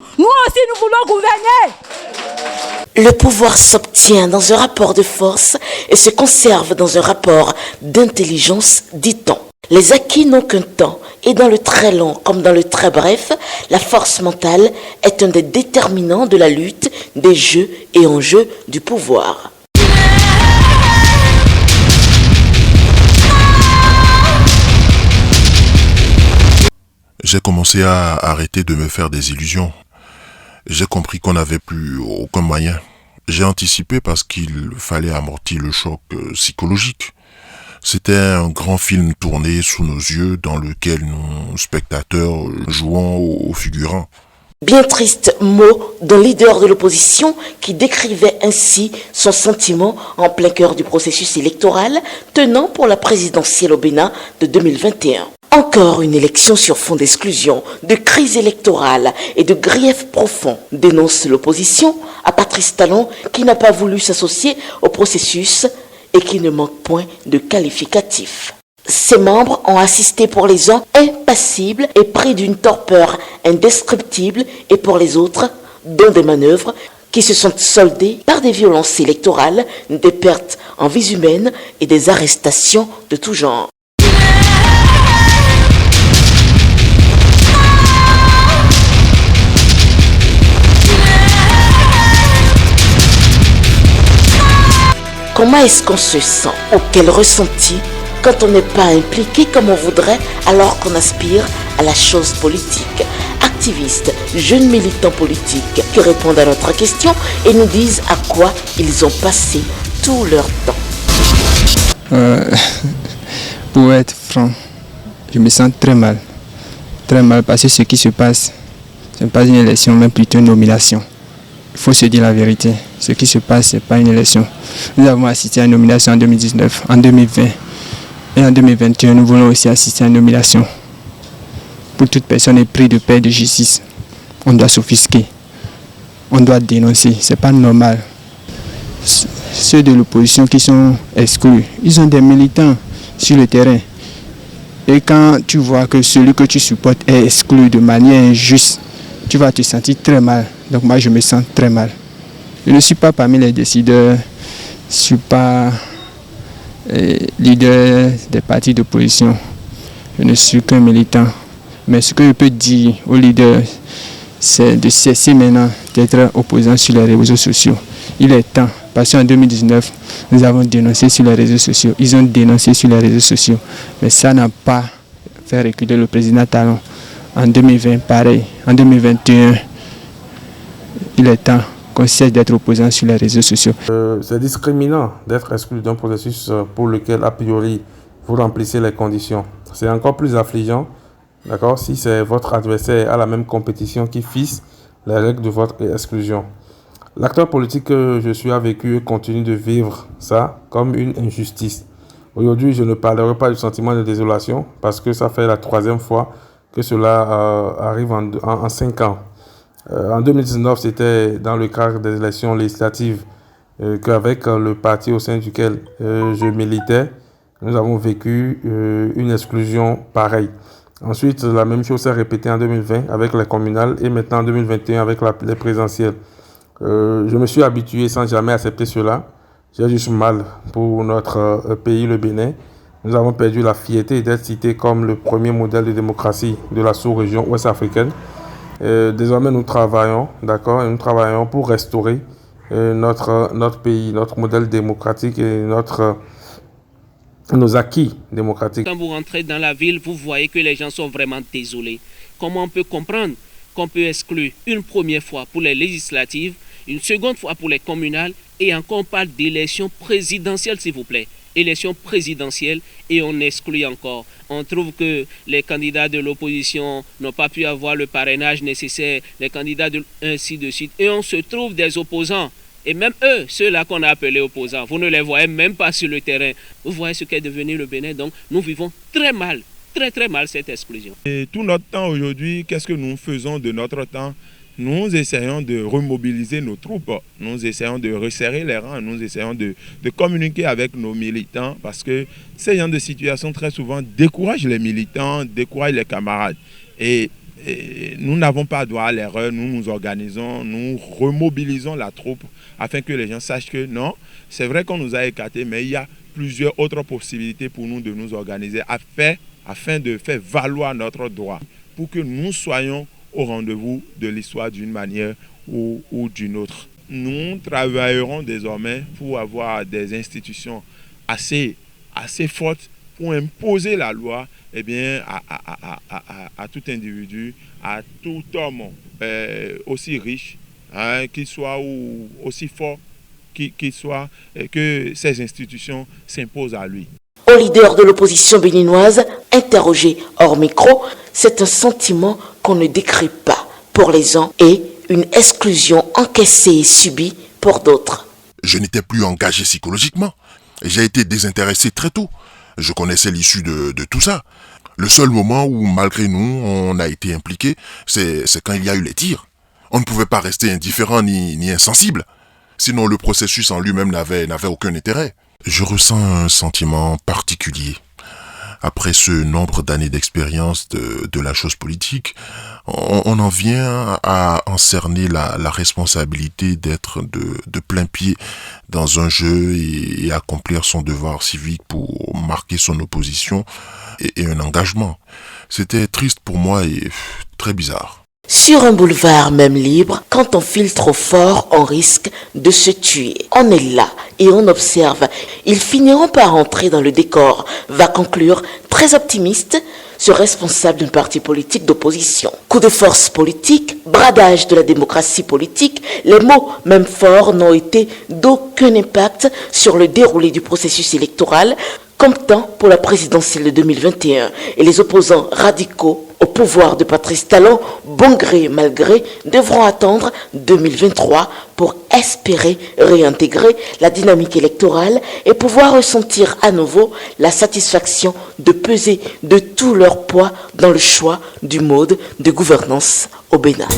Nous aussi, nous voulons gouverner. Le pouvoir s'obtient dans un rapport de force et se conserve dans un rapport d'intelligence, dit-on. Les acquis n'ont qu'un temps, et dans le très long comme dans le très bref, la force mentale est un des déterminants de la lutte, des jeux et enjeux du pouvoir. J'ai commencé à arrêter de me faire des illusions. J'ai compris qu'on n'avait plus aucun moyen. J'ai anticipé parce qu'il fallait amortir le choc psychologique. C'était un grand film tourné sous nos yeux dans lequel nous, spectateurs, jouons aux figurants. Bien triste mot d'un leader de l'opposition qui décrivait ainsi son sentiment en plein cœur du processus électoral tenant pour la présidentielle au Bénin de 2021. Encore une élection sur fond d'exclusion, de crise électorale et de griefs profonds, dénonce l'opposition à Patrice Talon qui n'a pas voulu s'associer au processus et qui ne manque point de qualificatifs. Ses membres ont assisté pour les uns impassibles et pris d'une torpeur indescriptible et pour les autres, dont des manœuvres qui se sont soldées par des violences électorales, des pertes en vies humaines et des arrestations de tout genre. Comment est-ce qu'on se sent ou quel ressenti quand on n'est pas impliqué comme on voudrait alors qu'on aspire à la chose politique? Activistes, jeunes militants politiques qui répondent à notre question et nous disent à quoi ils ont passé tout leur temps. Pour être franc, je me sens très mal parce que ce qui se passe, ce n'est pas une élection mais plutôt une nomination. Il faut se dire la vérité. Ce qui se passe, ce n'est pas une élection. Nous avons assisté à une nomination en 2019, en 2020 et en 2021. Nous voulons aussi assister à une nomination. Pour toute personne éprise de paix et de justice, on doit s'offusquer. On doit dénoncer. Ce n'est pas normal. Ceux de l'opposition qui sont exclus, ils ont des militants sur le terrain. Et quand tu vois que celui que tu supportes est exclu de manière injuste, tu vas te sentir très mal. Donc moi, je me sens très mal. Je ne suis pas parmi les décideurs, je ne suis pas leader des partis d'opposition. Je ne suis qu'un militant. Mais ce que je peux dire aux leaders, c'est de cesser maintenant d'être opposant sur les réseaux sociaux. Il est temps, parce qu'en 2019, nous avons dénoncé sur les réseaux sociaux. Ils ont dénoncé sur les réseaux sociaux. Mais ça n'a pas fait reculer le président Talon. En 2020, pareil. En 2021, il est temps qu'on cesse d'être opposant sur les réseaux sociaux. C'est discriminant d'être exclu d'un processus pour lequel, a priori, vous remplissez les conditions. C'est encore plus affligeant, d'accord, si c'est votre adversaire à la même compétition qui fixe les règles de votre exclusion. L'acteur politique que je suis a vécu et continue de vivre ça comme une injustice. Aujourd'hui, je ne parlerai pas du sentiment de désolation parce que ça fait la 3e fois que cela arrive en 5 ans. En 2019, c'était dans le cadre des élections législatives qu'avec le parti au sein duquel je militais, nous avons vécu une exclusion pareille. Ensuite, la même chose s'est répétée en 2020 avec les communales et maintenant en 2021 avec les présidentielles. Je me suis habitué sans jamais accepter cela. J'ai juste mal pour notre pays, le Bénin. Nous avons perdu la fierté d'être cité comme le premier modèle de démocratie de la sous-région ouest-africaine. Désormais, nous travaillons, d'accord, et nous travaillons pour restaurer notre pays, notre modèle démocratique et nos acquis démocratiques. Quand vous rentrez dans la ville, vous voyez que les gens sont vraiment désolés. Comment on peut comprendre qu'on peut exclure une première fois pour les législatives, une seconde fois pour les communales, et encore on parle d'élection présidentielle, s'il vous plaît. Élection présidentielle et on exclut encore. On trouve que les candidats de l'opposition n'ont pas pu avoir le parrainage nécessaire, les candidats ainsi de suite. Et on se trouve des opposants. Et même eux, ceux-là qu'on a appelés opposants, vous ne les voyez même pas sur le terrain. Vous voyez ce qu'est devenu le Bénin. Donc nous vivons très mal cette exclusion. Et tout notre temps aujourd'hui, qu'est-ce que nous faisons de notre temps? Nous essayons de remobiliser nos troupes, nous essayons de resserrer les rangs, nous essayons de communiquer avec nos militants parce que ces genres de situations très souvent découragent les militants, découragent les camarades. Et nous n'avons pas droit à l'erreur, nous nous organisons, nous remobilisons la troupe afin que les gens sachent que non, c'est vrai qu'on nous a écartés, mais il y a plusieurs autres possibilités pour nous de nous organiser afin de faire valoir notre droit, pour que nous soyons au rendez-vous de l'histoire d'une manière ou d'une autre. Nous travaillerons désormais pour avoir des institutions assez fortes pour imposer la loi à tout individu, à tout homme aussi riche, qu'il soit ou aussi fort qu'il soit, que ces institutions s'imposent à lui. Au leader de l'opposition béninoise, interrogé hors micro, c'est un sentiment qu'on ne décrit pas pour les uns et une exclusion encaissée et subie pour d'autres. Je n'étais plus engagé psychologiquement. J'ai été désintéressé très tôt. Je connaissais l'issue de tout ça. Le seul moment où, malgré nous, on a été impliqué, c'est quand il y a eu les tirs. On ne pouvait pas rester indifférent ni insensible. Sinon, le processus en lui-même n'avait aucun intérêt. Je ressens un sentiment particulier. Après ce nombre d'années d'expérience de la chose politique, on en vient à en cerner la responsabilité d'être de plein pied dans un jeu et accomplir son devoir civique pour marquer son opposition et un engagement. C'était triste pour moi et très bizarre. Sur un boulevard même libre, quand on file trop fort, on risque de se tuer. On est là et on observe. Ils finiront par entrer dans le décor, va conclure, très optimiste, ce responsable d'un parti politique d'opposition. Coup de force politique, bradage de la démocratie politique, les mots, même forts, n'ont été d'aucun impact sur le déroulé du processus électoral, comme tant pour la présidentielle de 2021 et les opposants radicaux au pouvoir de Patrice Talon, bon gré mal gré, devront attendre 2023 pour espérer réintégrer la dynamique électorale et pouvoir ressentir à nouveau la satisfaction de peser de tout leur poids dans le choix du mode de gouvernance au Bénin.